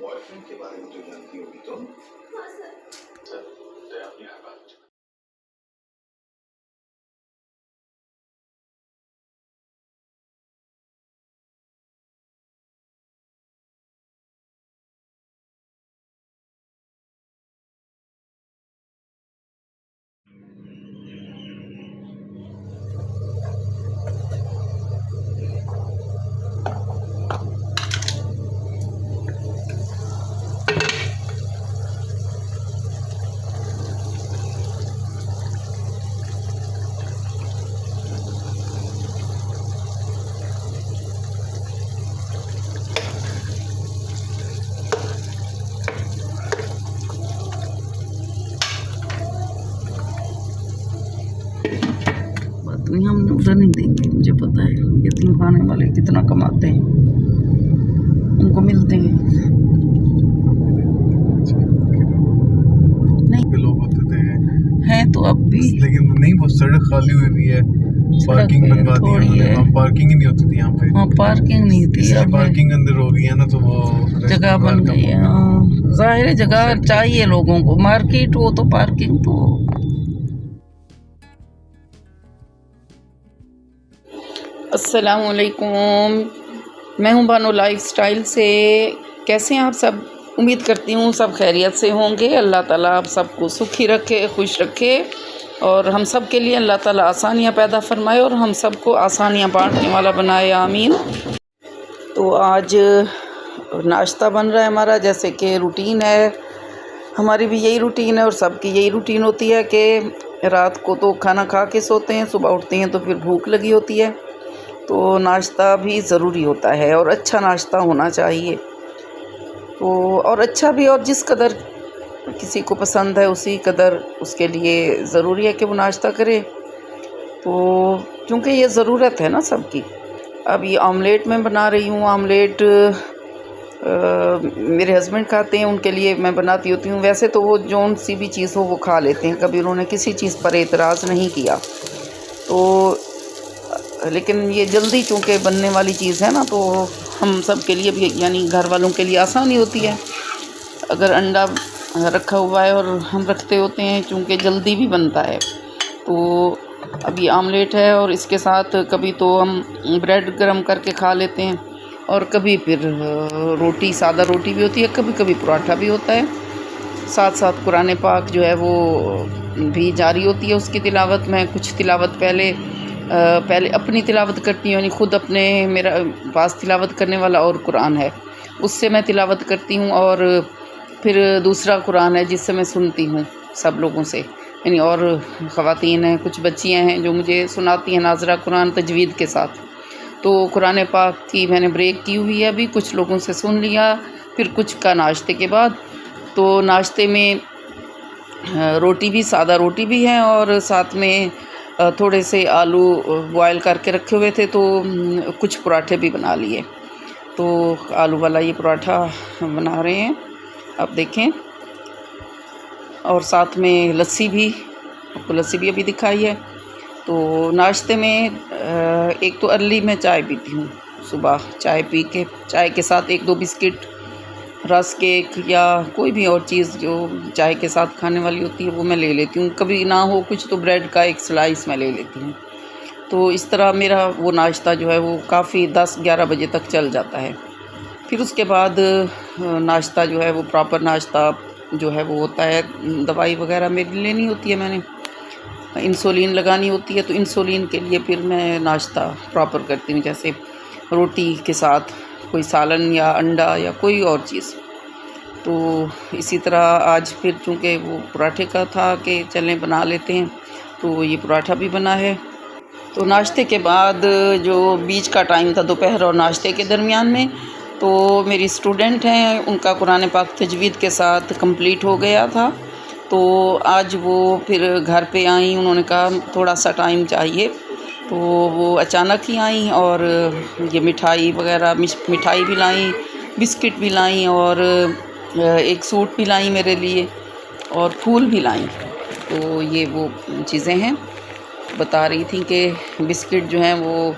Boyfriend के बारे में तो जानती होगी तुम। हाँ सर। सर, तो आपने हर बात नहीं, हम उधर नहीं देंगे। मुझे पता है यतीम खाने वाले कितना कमाते हैं, उनको मिलते हैं। नहीं लोग होते थे हैं तो अब भी, लेकिन नहीं, वो सड़क खाली हुई हुई है, पार्किंग बनवा दी है। वहाँ पार्किंग ही नहीं होती थी यहाँ पे। हाँ, पार्किंग नहीं थी, अब पार्किंग अंदर हो गई है ना, तो वो जगह बन गई है। जाहिर है जगह चाहिए लोगों को, मार्केट हो तो पार्किंग तो। अस्सलाम वालेकुम, मैं हूं बानो लाइफस्टाइल से। कैसे हैं आप सब? उम्मीद करती हूँ सब खैरियत से होंगे। अल्लाह ताला आप सबको सुखी रखे, खुश रखे, और हम सब के लिए अल्लाह ताला आसानियाँ पैदा फरमाए और हम सबको आसानियाँ बांटने वाला बनाए, आमीन। तो आज नाश्ता बन रहा है हमारा, जैसे कि रूटीन है, हमारी भी यही रूटीन है और सबकी यही रूटीन होती है कि रात को तो खाना खा के सोते हैं, सुबह उठते हैं तो फिर भूख लगी होती है, तो नाश्ता भी ज़रूरी होता है और अच्छा नाश्ता होना चाहिए। तो और अच्छा भी, और जिस कदर किसी को पसंद है उसी कदर उसके लिए ज़रूरी है कि वो नाश्ता करे। तो क्योंकि ये ज़रूरत है ना सबकी। अब ये ऑमलेट मैं बना रही हूँ। ऑमलेट मेरे हस्बैंड खाते हैं, उनके लिए मैं बनाती होती हूँ। वैसे तो वो जौन सी भी चीज़ हो वो खा लेते हैं, कभी उन्होंने किसी चीज़ पर एतराज़ नहीं किया। तो लेकिन ये जल्दी चूँकि बनने वाली चीज़ है ना, तो हम सब के लिए भी, यानी घर वालों के लिए आसानी होती है। अगर अंडा रखा हुआ है और हम रखते होते हैं, चूँकि जल्दी भी बनता है। तो अभी आमलेट है और इसके साथ कभी तो हम ब्रेड गरम करके खा लेते हैं, और कभी फिर रोटी, सादा रोटी भी होती है, कभी कभी पराठा भी होता है। साथ साथ कुरान पाक जो है वो भी जारी होती है, उसकी तिलावत। मैं कुछ तिलावत पहले अपनी तिलावत करती हूँ, यानी ख़ुद अपने, मेरा पास तिलावत करने वाला और कुरान है, उससे मैं तिलावत करती हूँ। और फिर दूसरा कुरान है जिससे मैं सुनती हूँ सब लोगों से, यानी और ख़वातीन हैं, कुछ बच्चियाँ हैं जो मुझे सुनाती हैं नाज़रा कुरान तजवीद के साथ। तो कुरान पाक की मैंने ब्रेक की हुई है, अभी कुछ लोगों से सुन लिया, फिर कुछ का नाश्ते के बाद। तो नाश्ते में रोटी भी, सादा रोटी भी है, और साथ में थोड़े से आलू बॉयल करके रखे हुए थे, तो कुछ पराठे भी बना लिए। तो आलू वाला ये पराठा बना रहे हैं, आप देखें। और साथ में लस्सी भी, आपको लस्सी भी अभी दिखाई है। तो नाश्ते में एक तो अर्ली मैं चाय पीती हूँ, सुबह चाय पी के, चाय के साथ एक दो बिस्किट, रस केक या कोई भी और चीज़ जो चाय के साथ खाने वाली होती है वो मैं ले लेती हूँ। कभी ना हो कुछ तो ब्रेड का एक स्लाइस मैं ले लेती हूँ। तो इस तरह मेरा वो नाश्ता जो है वो काफ़ी 10-11 बजे तक चल जाता है। फिर उसके बाद नाश्ता जो है वो प्रॉपर नाश्ता जो है वो होता है। दवाई वगैरह मेरी लेनी होती है, मैंने इंसुलिन लगानी होती है, तो इंसुलिन के लिए फिर मैं नाश्ता प्रॉपर करती हूँ, जैसे रोटी के साथ कोई सालन या अंडा या कोई और चीज़। तो इसी तरह आज फिर चूँकि वो पराठे का था कि चलें बना लेते हैं, तो ये पराठा भी बना है। तो नाश्ते के बाद जो बीच का टाइम था दोपहर और नाश्ते के दरमियान में, तो मेरी स्टूडेंट हैं, उनका कुरान पाक तजवीद के साथ कंप्लीट हो गया था। तो आज वो फिर घर पे आई, उन्होंने कहा थोड़ा सा टाइम चाहिए, तो वो अचानक ही आई और ये मिठाई वगैरह, मिठाई भी लाई, बिस्किट भी लाई, और एक सूट भी लाई मेरे लिए, और फूल भी लाई। तो ये वो चीज़ें हैं। बता रही थी कि बिस्किट जो हैं वो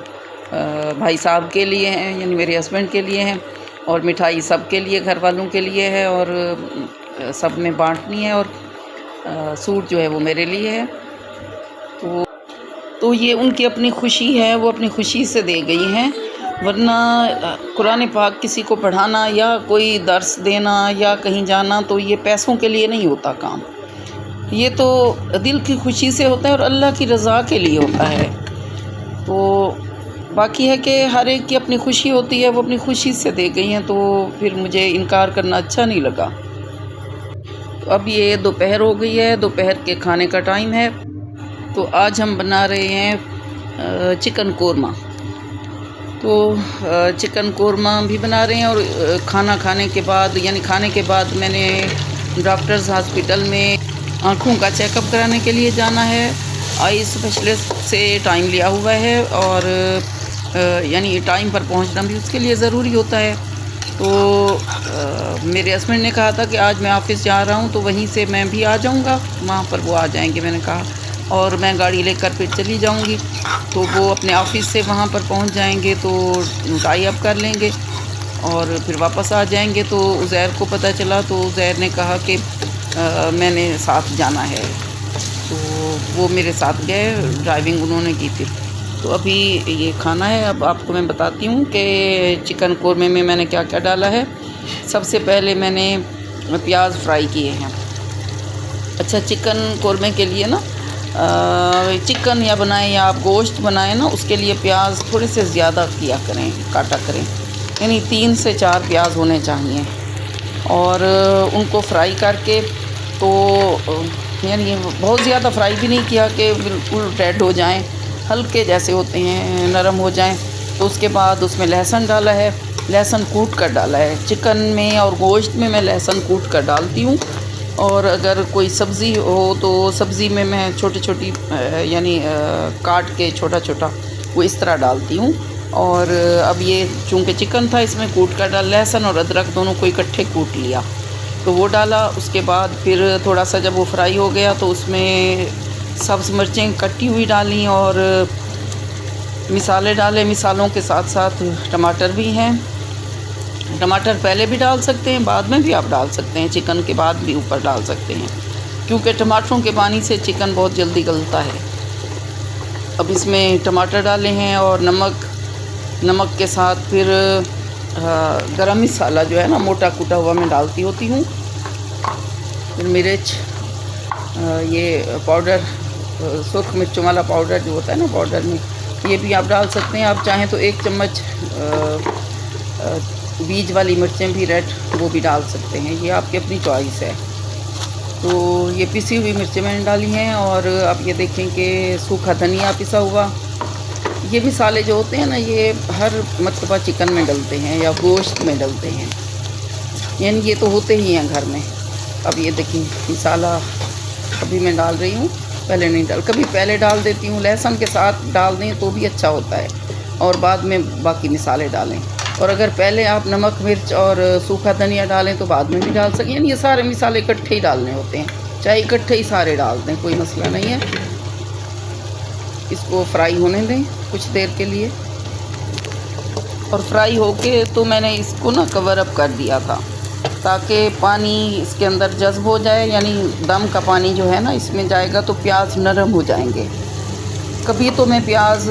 भाई साहब के लिए हैं, यानी मेरे हस्बैंड के लिए हैं, और मिठाई सबके लिए, घर वालों के लिए है और सब में बांटनी है, और सूट जो है वो मेरे लिए है। तो ये उनकी अपनी खुशी है, वो अपनी खुशी से दे गई हैं, वरना कुरान पाक किसी को पढ़ाना या कोई दर्स देना या कहीं जाना तो ये पैसों के लिए नहीं होता काम, ये तो दिल की खुशी से होता है और अल्लाह की रज़ा के लिए होता है। तो बाकी है कि हर एक की अपनी खुशी होती है, वो अपनी खुशी से दे गई हैं, तो फिर मुझे इनकार करना अच्छा नहीं लगा। तो अब ये दोपहर हो गई है, दोपहर के खाने का टाइम है। तो आज हम बना रहे हैं चिकन कोरमा। तो चिकन कोरमा भी बना रहे हैं, और खाना खाने के बाद, यानी खाने के बाद मैंने डॉक्टर्स हॉस्पिटल में आँखों का चेकअप कराने के लिए जाना है। आई स्पेशलिस्ट से टाइम लिया हुआ है, और यानी टाइम पर पहुंचना भी उसके लिए ज़रूरी होता है। तो मेरे हस्बैंड ने कहा था कि आज मैं ऑफ़िस जा रहा हूं, तो वहीं से मैं भी आ जाऊंगा, वहां पर वो आ जाएंगे, मैंने कहा, और मैं गाड़ी लेकर फिर चली जाऊंगी। तो वो अपने ऑफ़िस से वहां पर पहुंच जाएंगे, तो टाई अप कर लेंगे और फिर वापस आ जाएंगे। तो उज़ैर को पता चला, तो उज़ैर ने कहा कि मैंने साथ जाना है, तो वो मेरे साथ गए, ड्राइविंग उन्होंने की थी। तो अभी ये खाना है। अब आपको मैं बताती हूँ कि चिकन कोरमे में मैंने क्या क्या डाला है। सबसे पहले मैंने प्याज फ्राई किए हैं। अच्छा, चिकन कोरमे के लिए ना, चिकन या बनाएं या आप गोश्त बनाएं ना, उसके लिए प्याज थोड़े से ज़्यादा किया करें, काटा करें, यानी 3 से 4 प्याज होने चाहिए, और उनको फ्राई करके, तो यानी बहुत ज़्यादा फ्राई भी नहीं किया कि बिल्कुल रेड हो जाएं, हल्के जैसे होते हैं, नरम हो जाएं। तो उसके बाद उसमें लहसुन डाला है, लहसुन कूट कर डाला है। चिकन में और गोश्त में मैं लहसुन कूट कर डालती हूँ, और अगर कोई सब्ज़ी हो तो सब्ज़ी में मैं छोटी छोटी यानी काट के छोटा छोटा वो इस तरह डालती हूँ। और अब ये चूँकि चिकन था, इसमें कूट कर डाल, लहसुन और अदरक दोनों को इकट्ठे कूट लिया, तो वो डाला। उसके बाद फिर थोड़ा सा जब वो फ्राई हो गया, तो उसमें सब्ज़ मिर्चें कटी हुई डाली और मिसाले डाले। मिसालों के साथ साथ टमाटर भी हैं, टमाटर पहले भी डाल सकते हैं, बाद में भी आप डाल सकते हैं, चिकन के बाद भी ऊपर डाल सकते हैं, क्योंकि टमाटरों के पानी से चिकन बहुत जल्दी गलता है। अब इसमें टमाटर डाले हैं, और नमक के साथ फिर गरम मसाला जो है ना, मोटा कूटा हुआ मैं डालती होती हूँ। फिर मिर्च, ये पाउडर, सुर्ख मिर्चों वाला पाउडर जो होता है ना पाउडर में, ये भी आप डाल सकते हैं। आप चाहें तो 1 चम्मच बीज वाली मिर्चें भी रेड, वो भी डाल सकते हैं, ये आपकी अपनी चॉइस है। तो ये पिसी हुई मिर्चें मैंने डाली हैं, और अब ये देखें कि सूखा धनिया पिसा हुआ। ये मसाले जो होते हैं ना, ये हर मरतबा चिकन में डलते हैं या गोश्त में डलते हैं, यानी ये तो होते ही हैं घर में। अब ये देखिए मसाला अभी मैं डाल रही हूँ, पहले नहीं डाल, कभी पहले डाल देती हूँ, लहसुन के साथ डाल दें तो भी अच्छा होता है, और बाद में बाकी मसाले डालें। और अगर पहले आप नमक मिर्च और सूखा धनिया डालें तो बाद में भी डाल सकें, यानी ये सारे मसाले इकट्ठे ही डालने होते हैं, चाहे इकट्ठे ही सारे डाल दें, कोई मसला नहीं है। इसको फ्राई होने दें कुछ देर के लिए, और फ्राई होके तो मैंने इसको ना कवर अप कर दिया था, ताकि पानी इसके अंदर जज़्ब हो जाए, यानी दम का पानी जो है ना इसमें जाएगा तो प्याज नरम हो जाएंगे। कभी तो मैं प्याज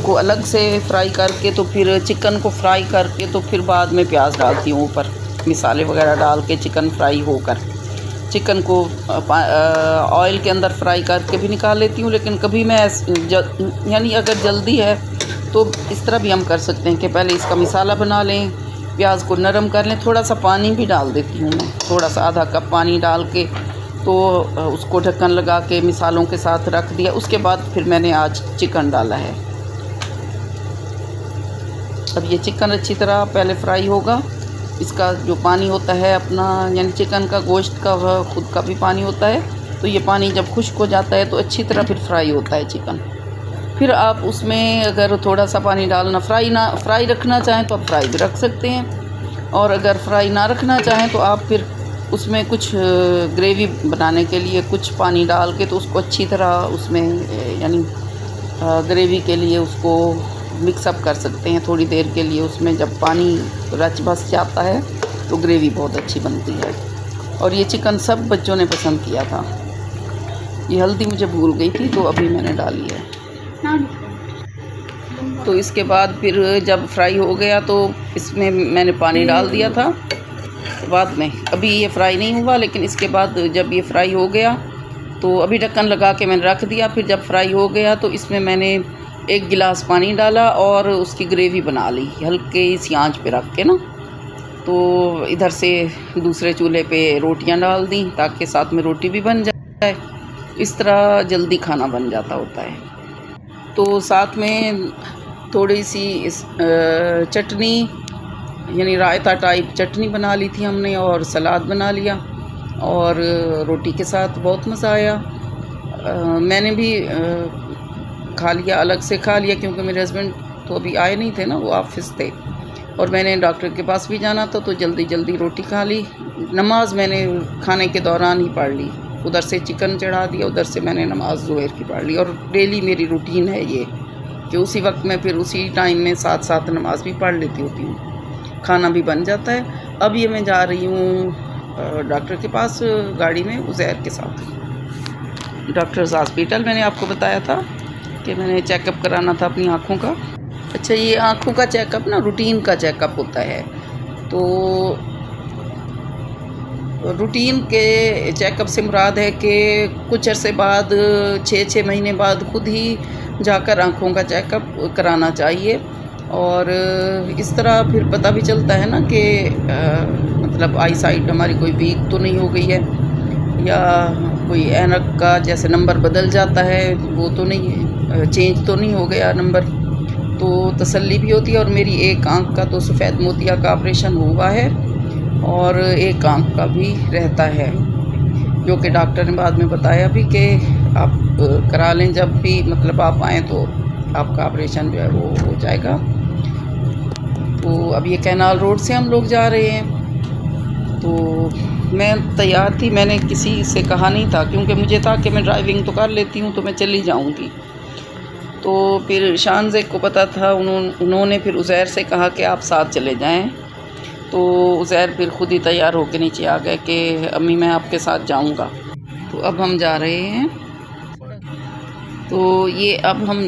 को अलग से फ्राई करके, तो फिर चिकन को फ्राई करके, तो फिर बाद में प्याज डालती हूँ ऊपर, मसाले वगैरह डाल के चिकन फ्राई होकर, चिकन को ऑयल के अंदर फ्राई करके भी निकाल लेती हूँ। लेकिन कभी मैं यानी अगर जल्दी है तो इस तरह भी हम कर सकते हैं कि पहले इसका मसाला बना लें, प्याज को नरम कर लें, थोड़ा सा पानी भी डाल देती हूँ मैं, थोड़ा सा आधा कप पानी डाल के, तो उसको ढक्कन लगा के मिसालों के साथ रख दिया। उसके बाद फिर मैंने आज चिकन डाला है। अब ये चिकन अच्छी तरह पहले फ्राई होगा, इसका जो पानी होता है अपना, यानी चिकन का गोश्त का खुद का भी पानी होता है, तो ये पानी जब खुश्क हो जाता है तो अच्छी तरह फिर फ्राई होता है चिकन। फिर आप उसमें अगर थोड़ा सा पानी डालना, फ्राई रखना चाहें तो आप फ्राई भी रख सकते हैं, और अगर फ्राई ना रखना चाहें तो आप फिर उसमें कुछ ग्रेवी बनाने के लिए कुछ पानी डाल के, तो उसको अच्छी तरह उसमें यानी ग्रेवी के लिए उसको मिक्सअप कर सकते हैं थोड़ी देर के लिए। उसमें जब पानी रच बस जाता है तो ग्रेवी बहुत अच्छी बनती है। और ये चिकन सब बच्चों ने पसंद किया था। ये हल्दी मुझे भूल गई थी तो अभी मैंने डाली है। तो इसके बाद फिर जब फ्राई हो गया तो इसमें मैंने पानी डाल दिया था बाद में। अभी ये फ्राई नहीं हुआ, लेकिन इसके बाद जब ये फ्राई हो गया तो अभी ढक्कन लगा के मैंने रख दिया। फिर जब फ्राई हो गया तो इसमें मैंने 1 गिलास पानी डाला और उसकी ग्रेवी बना ली हल्के सी आंच पे रख के ना। तो इधर से दूसरे चूल्हे पे रोटियां डाल दी ताकि साथ में रोटी भी बन जाए। इस तरह जल्दी खाना बन जाता होता है। तो साथ में थोड़ी सी चटनी यानी रायता टाइप चटनी बना ली थी हमने और सलाद बना लिया और रोटी के साथ बहुत मज़ा आया। मैंने भी खा लिया, अलग से खा लिया क्योंकि मेरे हस्बैंड तो अभी आए नहीं थे ना, वो ऑफिस थे और मैंने डॉक्टर के पास भी जाना था तो जल्दी जल्दी रोटी खा ली। नमाज मैंने खाने के दौरान ही पढ़ ली। उधर से चिकन चढ़ा दिया, उधर से मैंने नमाज ज़ोहर की पढ़ ली। और डेली मेरी रूटीन है ये कि उसी वक्त में फिर उसी टाइम में साथ साथ नमाज भी पढ़ लेती होती हूँ, खाना भी बन जाता है। अब ये मैं जा रही हूँ डॉक्टर के पास गाड़ी में उज़ैर के साथ। डॉक्टर्स हॉस्पिटल मैंने आपको बताया था कि मैंने चेकअप कराना था अपनी आँखों का। अच्छा, ये आँखों का चेकअप ना रूटीन का चेकअप होता है। तो रूटीन के चेकअप से मुराद है कि कुछ अरसे बाद 6 महीने बाद खुद ही जाकर आँखों का चेकअप कराना चाहिए। और इस तरह फिर पता भी चलता है ना कि मतलब आई साइट हमारी कोई वीक तो नहीं हो गई है या कोई ऐनक का जैसे नंबर बदल जाता है वो तो नहीं, चेंज तो नहीं हो गया नंबर, तो तसल्ली भी होती है। और मेरी एक आँख का तो सफ़ेद मोतिया का ऑपरेशन हुआ है और एक आँख का भी रहता है, जो कि डॉक्टर ने बाद में बताया भी कि आप करा लें जब भी मतलब आप आएँ तो आपका ऑपरेशन जो है वो हो जाएगा। तो अब ये कैनाल रोड से हम लोग जा रहे हैं। तो मैं तैयार थी, मैंने किसी से कहा नहीं था क्योंकि मुझे था कि मैं ड्राइविंग तो कर लेती हूँ तो मैं चली जाऊँगी। तो फिर शानज़ेब को पता था, उन्होंने फिर उज़ैर से कहा कि आप साथ चले जाएं। तो उज़ैर फिर ख़ुद ही तैयार होकर नीचे आ गए कि अम्मी मैं आपके साथ जाऊँगा। तो अब हम जा रहे हैं। तो ये अब हम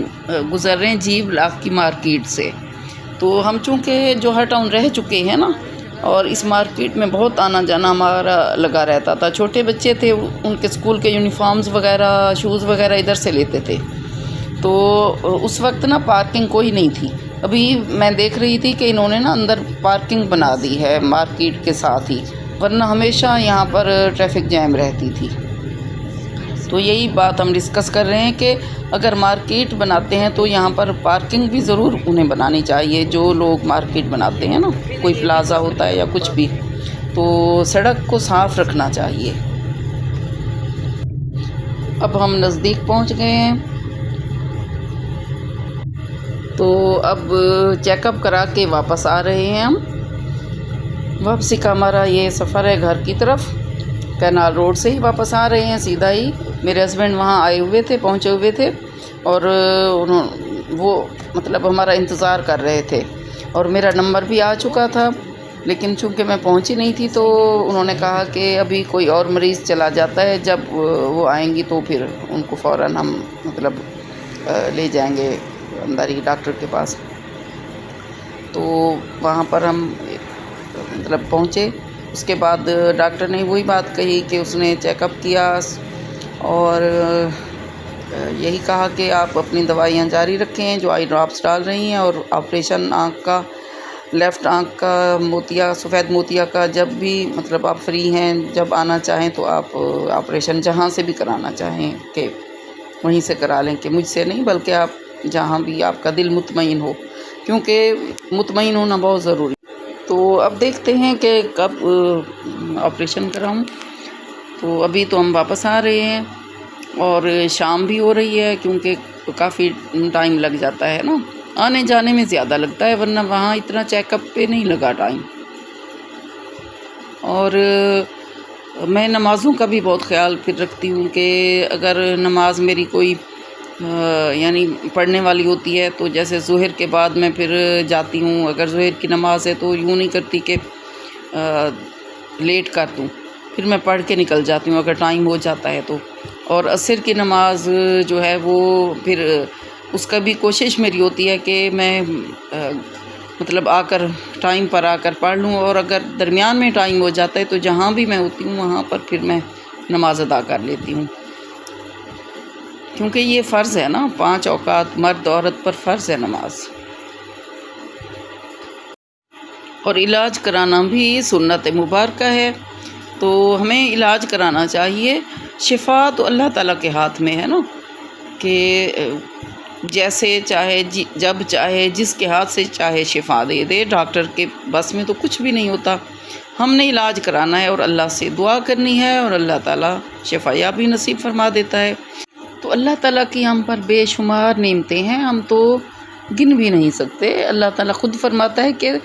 गुज़र रहे हैं जी ब्लॉक की मार्केट से। तो हम चूँकि जोहर टाउन रह चुके हैं ना, और इस मार्केट में बहुत आना जाना हमारा लगा रहता था। छोटे बच्चे थे, उनके स्कूल के यूनिफॉर्म्स वगैरह शूज़ वगैरह इधर से लेते थे। तो उस वक्त ना पार्किंग कोई नहीं थी। अभी मैं देख रही थी कि इन्होंने ना अंदर पार्किंग बना दी है मार्केट के साथ ही, वरना हमेशा यहाँ पर ट्रैफिक जैम रहती थी। तो यही बात हम डिस्कस कर रहे हैं कि अगर मार्केट बनाते हैं तो यहाँ पर पार्किंग भी ज़रूर उन्हें बनानी चाहिए। जो लोग मार्केट बनाते हैं ना, कोई प्लाज़ा होता है या कुछ भी, तो सड़क को साफ़ रखना चाहिए। अब हम नज़दीक पहुँच गए हैं। तो अब चेकअप करा के वापस आ रहे हैं हम। वापसी का हमारा ये सफ़र है घर की तरफ। कैनाल रोड से ही वापस आ रहे हैं सीधा ही। मेरे हस्बैंड वहाँ आए हुए थे, पहुँचे हुए थे और वो मतलब हमारा इंतज़ार कर रहे थे और मेरा नंबर भी आ चुका था। लेकिन चूँकि मैं पहुँची नहीं थी तो उन्होंने कहा कि अभी कोई और मरीज़ चला जाता है, जब वो आएंगी तो फिर उनको फ़ौरन हम मतलब ले जाएंगे अंदर ही डॉक्टर के पास। तो वहाँ पर हम मतलब पहुँचे। उसके बाद डॉक्टर ने वही बात कही कि उसने चेकअप किया और यही कहा कि आप अपनी दवाइयाँ जारी रखें जो आई ड्रॉप्स डाल रही हैं, और ऑपरेशन आँख का, लेफ़्ट आँख का मोतिया, सफ़ेद मोतिया का जब भी मतलब आप फ्री हैं, जब आना चाहें तो आप ऑपरेशन जहाँ से भी कराना चाहें कि वहीं से करा लें, कि मुझसे नहीं बल्कि आप जहाँ भी आपका दिल मुतमईन हो, क्योंकि मुतमईन होना बहुत ज़रूरी। तो अब देखते हैं कि कब ऑपरेशन कराऊं। तो अभी तो हम वापस आ रहे हैं और शाम भी हो रही है, क्योंकि काफ़ी टाइम लग जाता है ना, आने जाने में ज़्यादा लगता है, वरना वहाँ इतना चेकअप पे नहीं लगा टाइम। और मैं नमाज़ों का भी बहुत ख्याल फिर रखती हूँ कि अगर नमाज मेरी कोई यानी पढ़ने वाली होती है, तो जैसे ज़ोहर के बाद मैं फिर जाती हूँ। अगर ज़ोहर की नमाज़ है तो यूँ नहीं करती कि लेट कर दूँ, फिर मैं पढ़ के निकल जाती हूँ अगर टाइम हो जाता है तो। और असर की नमाज़ जो है वो फिर उसका भी कोशिश मेरी होती है कि मैं मतलब आकर टाइम पर आकर पढ़ लूँ, और अगर दरमियान में टाइम हो जाता है तो जहाँ भी मैं होती हूँ वहाँ पर फिर मैं नमाज़ अदा कर लेती हूँ, क्योंकि ये फ़र्ज़ है ना, 5 औक़ात मर्द औरत पर फ़र्ज़ है नमाज। और इलाज कराना भी सुन्नत मुबारका है, तो हमें इलाज कराना चाहिए। शिफा तो अल्लाह ताला के हाथ में है ना, कि जैसे चाहे जब चाहे जिसके हाथ से चाहे शिफा दे दे। डॉक्टर के बस में तो कुछ भी नहीं होता। हमने इलाज कराना है और अल्लाह से दुआ करनी है, और अल्लाह ताला शिफायाबी नसीब फरमा देता है। तो अल्लाह ताला की हम पर बेशुमार नेमतें हैं, हम तो गिन भी नहीं सकते। अल्लाह ताला ख़ुद फरमाता है कि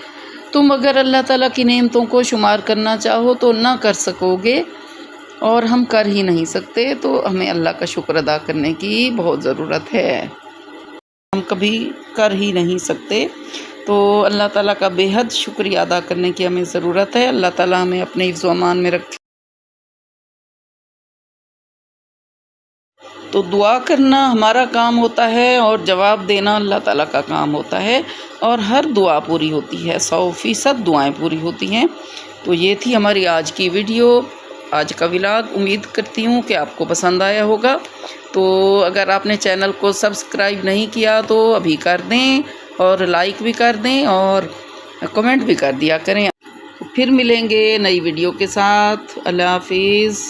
तुम अगर अल्लाह ताला की नेमतों को शुमार करना चाहो तो ना कर सकोगे, और हम कर ही नहीं सकते। तो हमें अल्लाह का शुक्र अदा करने की बहुत ज़रूरत है, हम कभी कर ही नहीं सकते। तो अल्लाह ताला का बेहद शुक्रिया अदा करने की हमें ज़रूरत है। अल्लाह ताला हमें अपने हिफ्ज़ व अमान में रखे। तो दुआ करना हमारा काम होता है और जवाब देना अल्लाह ताला का काम होता है, और हर दुआ पूरी होती है, 100% दुआएं पूरी होती हैं। तो ये थी हमारी आज की वीडियो, आज का व्लॉग। उम्मीद करती हूँ कि आपको पसंद आया होगा। तो अगर आपने चैनल को सब्सक्राइब नहीं किया तो अभी कर दें, और लाइक भी कर दें, और कमेंट भी कर दिया करें। फिर मिलेंगे नई वीडियो के साथ। अल्लाह हाफिज़।